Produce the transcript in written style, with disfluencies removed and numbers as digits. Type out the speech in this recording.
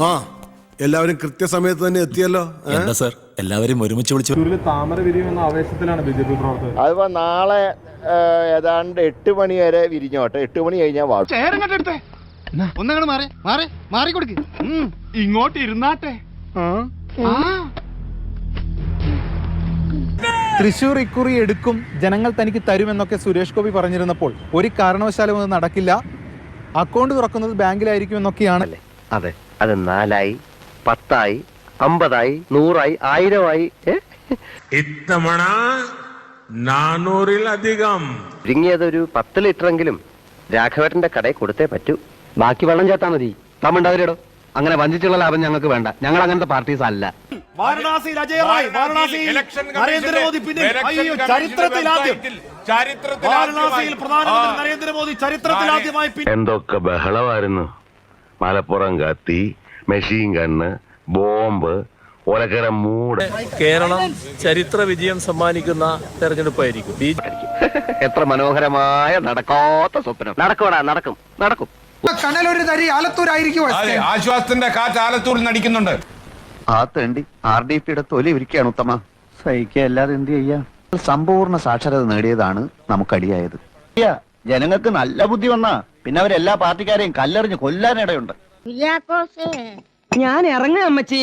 ആ എല്ലാവരും കൃത്യസമയത്ത് തന്നെ എത്തിയല്ലോ. എന്താ സാർ എല്ലാവരും ഒരുമിച്ച് വിളിച്ചു? താമര വിരിയുമെന്ന ആവേശത്തിലാണ് ബിജെപി പ്രവർത്തകർ. അതിപ്പോ നാളെ ഏതാണ്ട് 8 മണി വരെ വിരിഞ്ഞോട്ടെ. 8 മണി കഴിഞ്ഞാൽ വാടും. ഇങ്ങോട്ട് ഇരുന്നാട്ടെ. തൃശൂർ ഇക്കുറി എടുക്കും, ജനങ്ങൾ തനിക്ക് തരുമെന്നൊക്കെ സുരേഷ് ഗോപി പറഞ്ഞിരുന്നപ്പോൾ ഒരു കാരണവശാലും അത് നടക്കില്ല, അക്കൗണ്ട് തുറക്കുന്നത് ബാങ്കിലായിരിക്കുമെന്നൊക്കെയാണ്. അതെ, അത് 4ആയി, 10ആയി, 50ആയി, 100ആയി, 1000ആയി. ഇത്തവണ 400-ലധികം ചുരുങ്ങിയതൊരു 10 ലിറ്ററെങ്കിലും രാഘവേട്ടന്റെ കടയിൽ കൊടുത്തേ പറ്റൂ. ബാക്കി വെള്ളം ചേർത്താ മതി. തമ്മുണ്ടാവില്ലടോ, അങ്ങനെ വഞ്ചിച്ചുള്ള ലാഭം ഞങ്ങൾക്ക് വേണ്ട. ഞങ്ങൾ അങ്ങനത്തെ പാർട്ടീസ് അല്ല. വാരണാസിയിൽ അജയ് റായ്, വാരണാസിയിൽ നരേന്ദ്രമോദി, പിന്നെ അയ്യോ ചരിത്രത്തിലാദ്യം വാരണാസിയിൽ പ്രധാനമന്ത്രി നരേന്ദ്രമോദി ചരിത്രത്തിലാദ്യമായി. എന്തൊക്കെ ബഹളമായിരുന്നു. മലപ്പുറം കത്തി, മെഷീൻ ഗണ്ണ്, ബോംബ്, ഒലക്കര മൂട്. കേരളം ചരിത്ര വിജയം സമ്മാനിക്കുന്ന തെരഞ്ഞെടുപ്പായിരിക്കും. എത്ര മനോഹരമായ നടക്കാത്ത സ്വപ്നം. നടക്കൂടാ, നടക്കും, നടക്കും. കനലൊരു തരി ആലത്തൂരായിരിക്കും. ആശ്വാസത്തിന്റെ കാറ്റ് ആലത്തൂരിൽ നടിക്കുന്നുണ്ട്. ആ തേണ്ടി RDPയുടെ തൊലി ഇരിക്കുകയാണ് ഉത്തമ. സഹിക്കുക, അല്ലാതെ എന്ത് ചെയ്യാ. സമ്പൂർണ്ണ സാക്ഷരത നേടിയതാണ് നമുക്കടിയായത്. ജനങ്ങൾക്ക് നല്ല ബുദ്ധി വന്നാ പിന്നെ അവരെല്ലാ പാർട്ടിക്കാരെയും കല്ലെറിഞ്ഞ് കൊല്ലാനിടയുണ്ട്. ഞാൻ ഇറങ്ങാം അമ്മച്ചി.